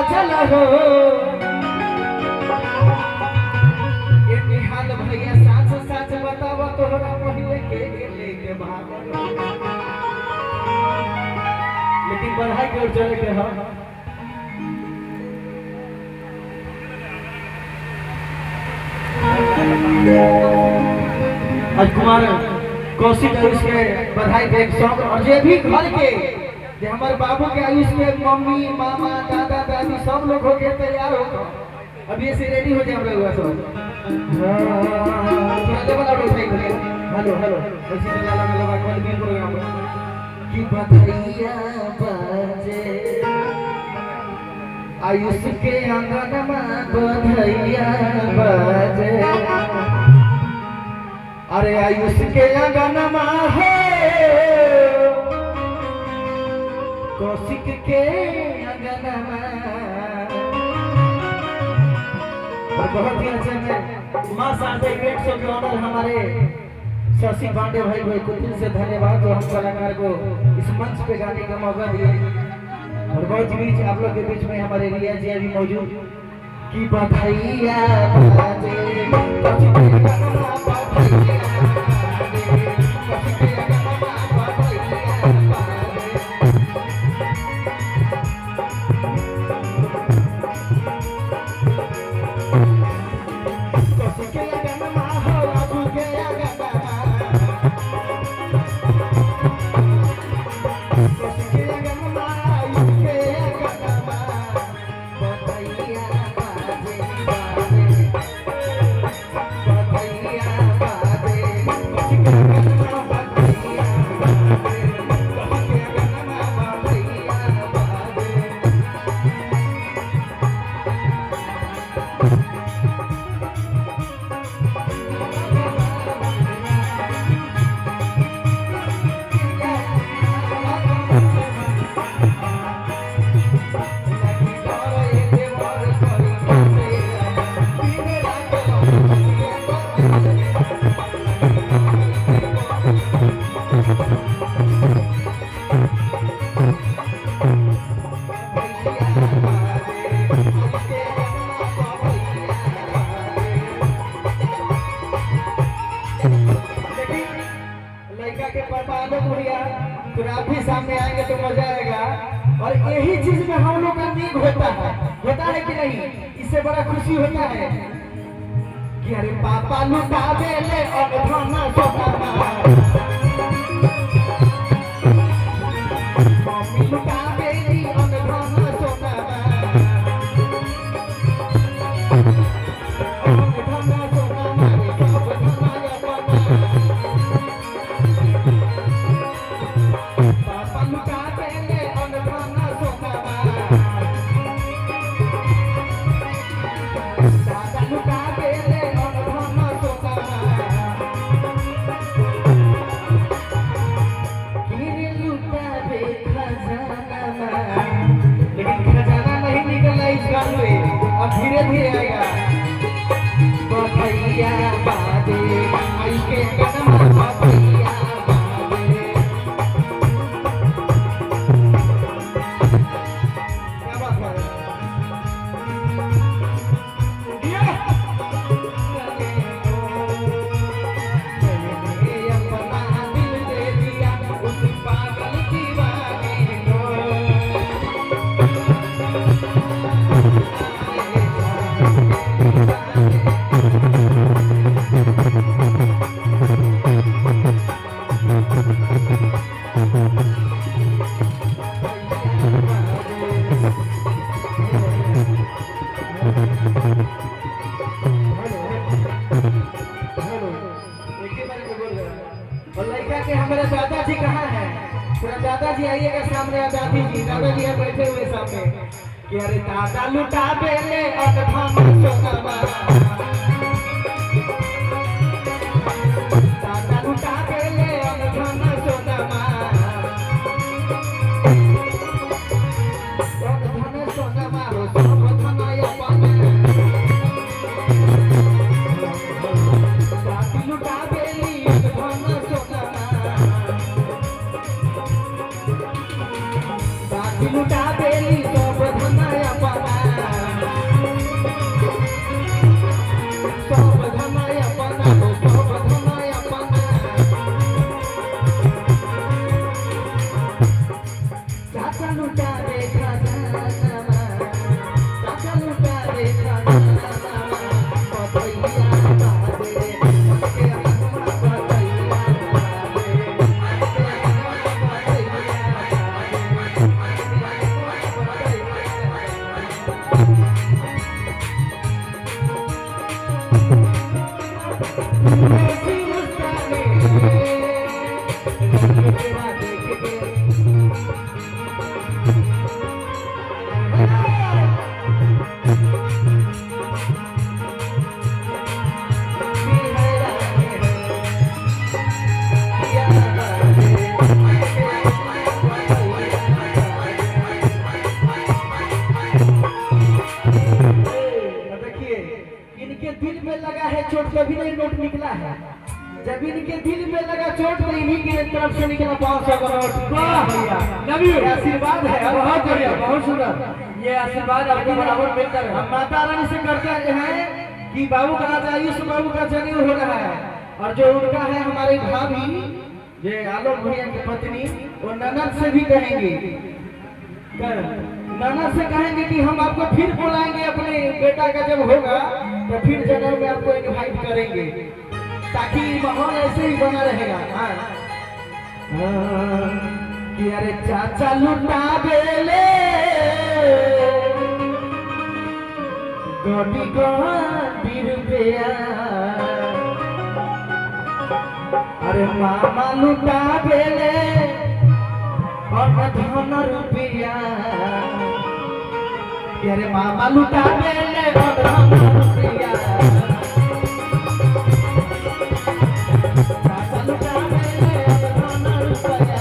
बाजल हो ये निहाल भैया साच साच बताव तोहरा पहिले के लेके भागल लेकिन बढ़ाई के ओर चले के हम आज कुमार कौशिक आयुष के बधाई दे सॉन्ग और जे भी घर के जे हमारे बाबू के आयुष के मम्मी मामा दादा दादी सब लोग हो के तैयार हो अब ये से रेडी हो जाए हम लोग सब लेवल आउट उठाई करिए हेलो हेलो वैसे तो लाला मेला कॉल भी प्रोग्राम की बधाइयां बाजे आयुष के आंगन में बधाइयां बाजे अरे आयुष के आंगन में है कौशिक के आंगन में और बहुत ही अच्छे में मां साथे 150 के ऑनर हमारे शशि पांडे भाई को दिल से धन्यवाद जो हम कलाकार को इस मंच पे गाने का मौका दिए और बहुत बीच आप लोग के बीच में हमारे रिया जी अभी मौजूद की बधाइयां बाजे भी सामने आएंगे तो मजा आएगा और यही चीज में हम लोग का नीक होता है कि नहीं इससे बड़ा खुशी होता है कि अरे पापा लुटावे ले और खाना सोना मम्मी लुटावे ली और खाना सोना धीरे धीरे आएगा बधाइयां बाजे आई के कदम बधाइयां बाजे क्या बात है अपना दिल दे दिया उस पागल दीवाने को हमारे दादाजी कहाँ हैं? पूरा दादाजी आइएगा सामने दादाजी दादाजी है बैठे हुए सामने कि अरे दादा लुटा बेले और धाम सोनामा दादा लुटा बेले और धाम सोनामा और धाम सोनामा हो सब धनाया पाने दादी लुटा बेली और धाम सोनामा दादी लुटा बेली सब धनाया पाने 500 का नोट। भैया लव यू, आशीर्वाद है, बहुत बढ़िया, बहुत सुंदर। ये आशीर्वाद आपको बराबर मिलता रहे। हम माता रानी से करते हैं कि बाबू का आज आयुष बाबू का जनेऊ हो रहा है, और जो उनका है हमारे भाभी ये आलोक भैया की पत्नी, वो ननद से भी कहेंगे, ननद से कहेंगे कि हम आपको फिर बुलाएंगे अपने बेटा का जब होगा, तो फिर जनेऊ में आपको इनवाइट करेंगे, ताकि माहौल ऐसे ही बना रहेगा। कि अरे चाचा लुटा बेले गोटी गोटी रुपया, अरे मामा लुटा बेले और धन रुपया, अरे मामा लुटा बेले और धन रुपया, चाचा लुटा बेले और धन रुपया।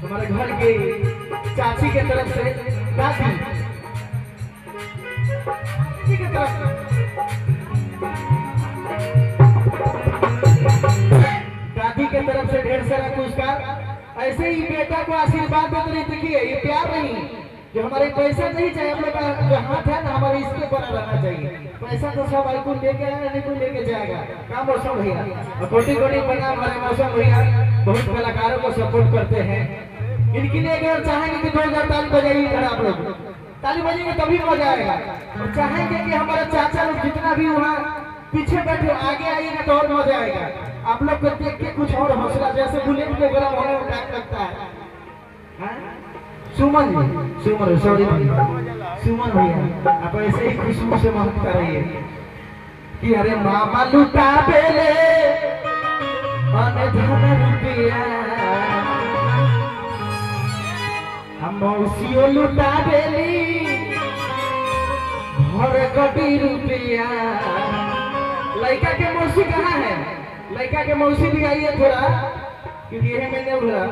हमारे घर के चाची के तरफ से दादी की तरफ से दादी के तरफ से ढेर सारा पुरस्कार। ऐसे ही बेटा को आशीर्वाद देते रही। देखिए ये प्यार नहीं, जो हमारे पैसा नहीं चाहिए, हम लोग का जो हाथ है ना हमारे इसके बना रहना चाहिए। पैसा तो सब आई को लेके आया, नहीं को लेके जाएगा। का मौसम भैया और कोटि कोटि बना हमारे मौसम भैया बहुत कलाकारों को सपोर्ट करते हैं। इनके लिए अगर चाहेंगे कि 2000 ताली बजाइए, इधर आप लोग ताली बजाएंगे तभी मजा आएगा। और चाहेंगे कि हमारे चाचा लोग जितना भी वहाँ पीछे बैठे आगे आइएगा तो और मजा आएगा। आप लोग को देख के कुछ और हौसला, जैसे बुलेट में गर्म होने में टाइम लगता है। सुमन जी, सुमन सॉरी सुमन भैया, आप ऐसे ही खुशबू से महकता रहिए कि अरे मामा लुटा बेले धन रुपया, हम मौसियों लुटा बेली भर कटी रुपया। लड़का के मौसी कहाँ है? लड़का के मौसी भी आइए थोड़ा, क्योंकि यह मैंने बोला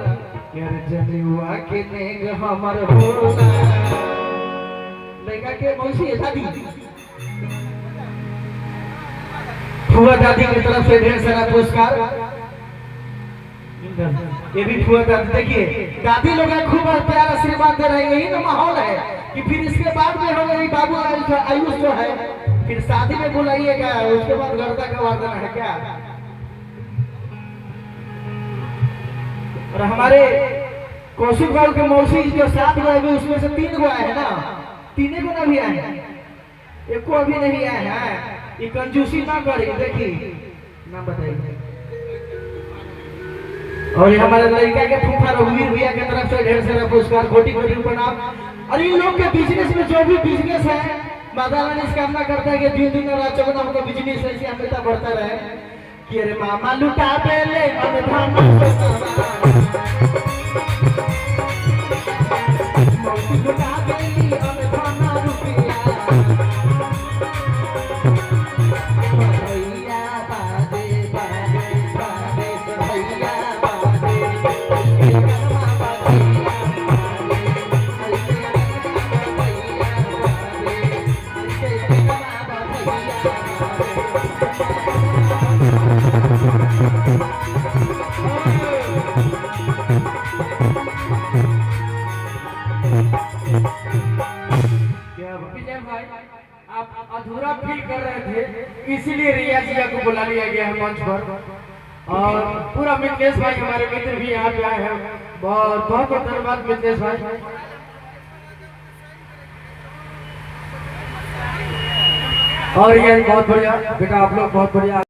यार जनेवा के नेग हमर होला। लड़का के मौसी है दादी, फुआ दादी की तरफ से ढेर सारा पुरस्कार। ये भी फुआ दादी, देखिए दादी लोग खूब प्यार आशीर्वाद दे रहे हैं। यही तो माहौल है कि फिर इसके बाद में हो गई बाबू आयुष जो है, फिर शादी में बुलाइएगा, उसके बाद गर्दा का वादन है क्या। और हमारे कौशिक बाबू के मौसी जो 7 गो अभी उसमें से 3 गो आए हैं ना, 3 गो ना भी आए हैं, एक को अभी नहीं आए हैं। ये कंजूसी ना करें, देखिए नाम बताइए। और ये हमारे लड़का के फूफा रघुवीर भैया की तरफ से ढेर सारा पुरस्कार, कोटि कोटि प्रणाम। और इन लोग के बिजनेस में जो भी बिजनेस है, माता रानी इस कामना करता है कि दिन दिन रात चौगुना हमको बिजनेस ऐसे हमेशा बढ़ता रहे। कि अरे मामा लुटा बेले धन लुटा बेली धन रुपया, भैया बादे बादे बादे भैया आप अधूरा फील कर रहे थे, इसीलिए रिया जी को बुला लिया गया है मंच पर। और पूरा मिथलेश भाई हमारे मित्र भी यहाँ पे आए हैं, बहुत बहुत धन्यवाद मिथलेश भाई। और ये बहुत बढ़िया बेटा, आप लोग बहुत बढ़िया।